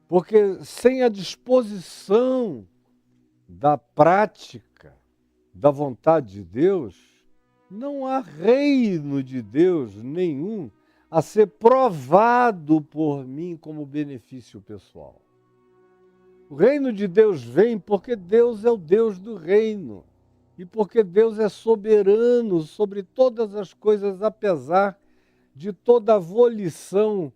Porque sem a disposição da prática da vontade de Deus, não há reino de Deus nenhum a ser provado por mim como benefício pessoal. O reino de Deus vem porque Deus é o Deus do reino e porque Deus é soberano sobre todas as coisas, apesar de toda a volição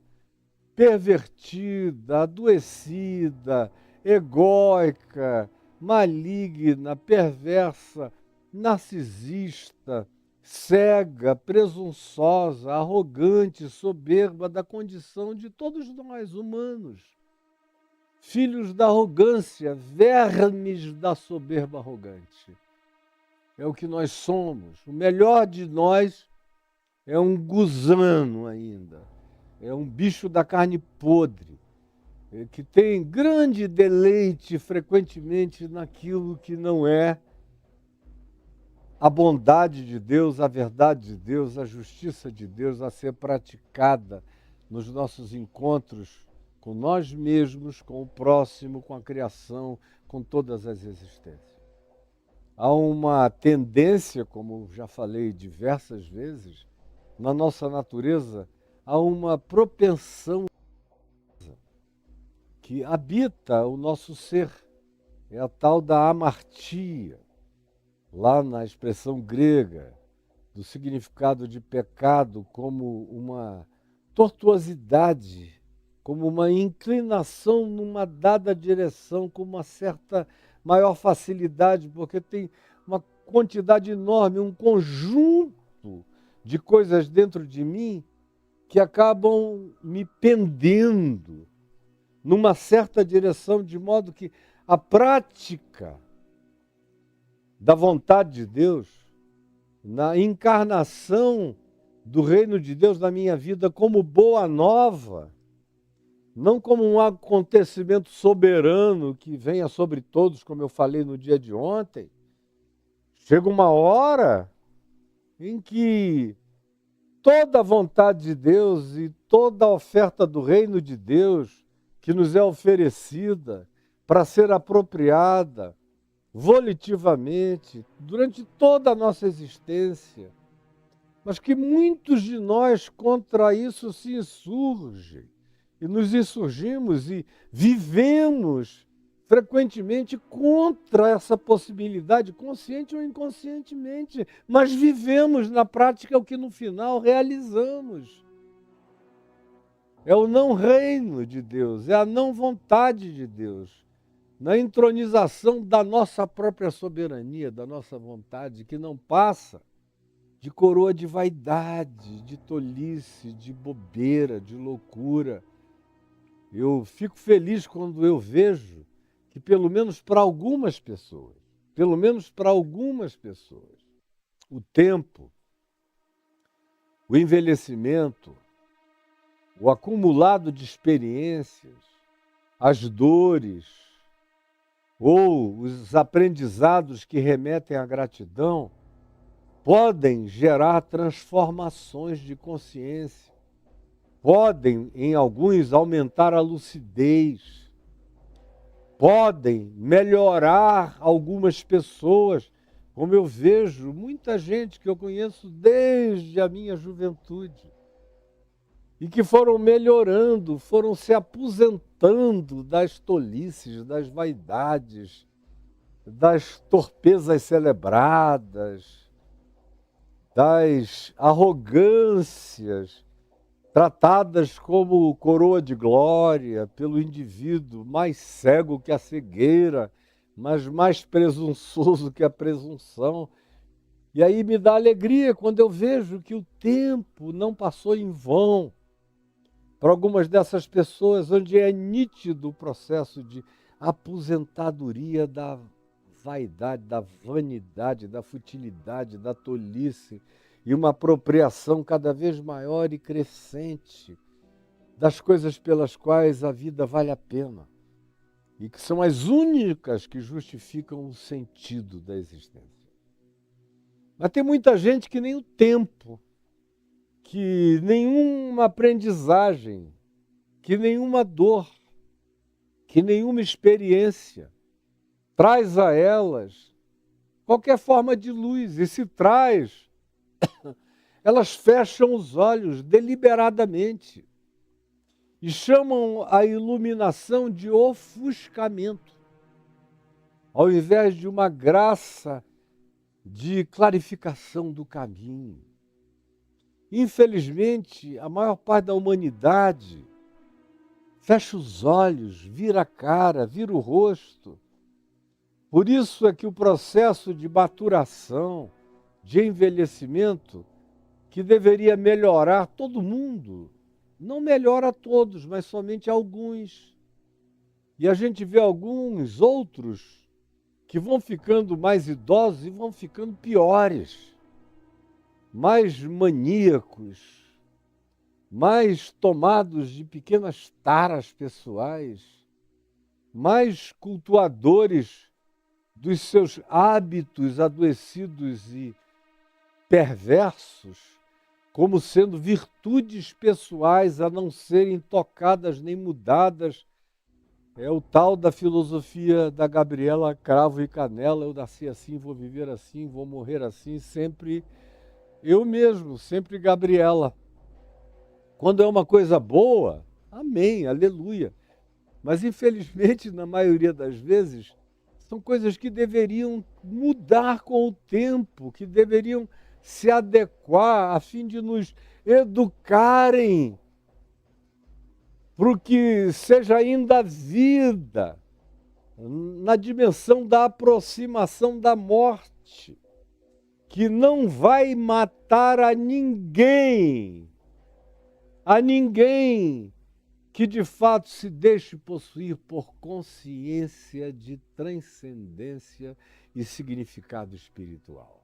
pervertida, adoecida, egóica, maligna, perversa, narcisista, cega, presunçosa, arrogante, soberba da condição de todos nós humanos. Filhos da arrogância, vermes da soberba arrogante. É o que nós somos. O melhor de nós é um gusano ainda. É um bicho da carne podre, que tem grande deleite frequentemente naquilo que não é a bondade de Deus, a verdade de Deus, a justiça de Deus a ser praticada nos nossos encontros com nós mesmos, com o próximo, com a criação, com todas as existências. Há uma tendência, como já falei diversas vezes, na nossa natureza, há uma propensão que habita o nosso ser. É a tal da amartia, lá na expressão grega, do significado de pecado como uma tortuosidade, como uma inclinação numa dada direção, com uma certa maior facilidade, porque tem uma quantidade enorme, um conjunto de coisas dentro de mim que acabam me pendendo numa certa direção, de modo que a prática da vontade de Deus, na encarnação do reino de Deus na minha vida como boa nova, não como um acontecimento soberano que venha sobre todos, como eu falei no dia de ontem. Chega uma hora em que toda a vontade de Deus e toda a oferta do reino de Deus que nos é oferecida para ser apropriada volitivamente durante toda a nossa existência, mas que muitos de nós contra isso se insurgem e nos insurgimos e vivemos frequentemente contra essa possibilidade, consciente ou inconscientemente, mas vivemos na prática o que no final realizamos. É o não reino de Deus, é a não vontade de Deus, na entronização da nossa própria soberania, da nossa vontade, que não passa de coroa de vaidade, de tolice, de bobeira, de loucura. Eu fico feliz quando eu vejo que pelo menos para algumas pessoas, o tempo, o envelhecimento, o acumulado de experiências, as dores ou os aprendizados que remetem à gratidão podem gerar transformações de consciência, podem, em alguns, aumentar a lucidez, podem melhorar algumas pessoas, como eu vejo muita gente que eu conheço desde a minha juventude, e que foram melhorando, foram se aposentando das tolices, das vaidades, das torpezas celebradas, das arrogâncias tratadas como coroa de glória pelo indivíduo mais cego que a cegueira, mas mais presunçoso que a presunção. E aí me dá alegria quando eu vejo que o tempo não passou em vão para algumas dessas pessoas, onde é nítido o processo de aposentadoria da vaidade, da vanidade, da futilidade, da tolice, e uma apropriação cada vez maior e crescente das coisas pelas quais a vida vale a pena e que são as únicas que justificam o sentido da existência. Mas tem muita gente que nem o tempo, que nenhuma aprendizagem, que nenhuma dor, que nenhuma experiência traz a elas qualquer forma de luz, e se traz, elas fecham os olhos deliberadamente e chamam a iluminação de ofuscamento, ao invés de uma graça de clarificação do caminho. Infelizmente, a maior parte da humanidade fecha os olhos, vira a cara, vira o rosto. Por isso é que o processo de maturação, de envelhecimento, que deveria melhorar todo mundo, não melhora a todos, mas somente alguns. E a gente vê alguns outros que vão ficando mais idosos e vão ficando piores, mais maníacos, mais tomados de pequenas taras pessoais, mais cultuadores dos seus hábitos adoecidos e perversos, como sendo virtudes pessoais a não serem tocadas nem mudadas. É o tal da filosofia da Gabriela Cravo e Canela: eu nasci assim, vou viver assim, vou morrer assim, sempre eu mesmo, sempre Gabriela. Quando é uma coisa boa, amém, aleluia. Mas infelizmente, na maioria das vezes, são coisas que deveriam mudar com o tempo, que deveriam se adequar a fim de nos educarem para o que seja ainda vida, na dimensão da aproximação da morte, que não vai matar a ninguém que de fato se deixe possuir por consciência de transcendência e significado espiritual.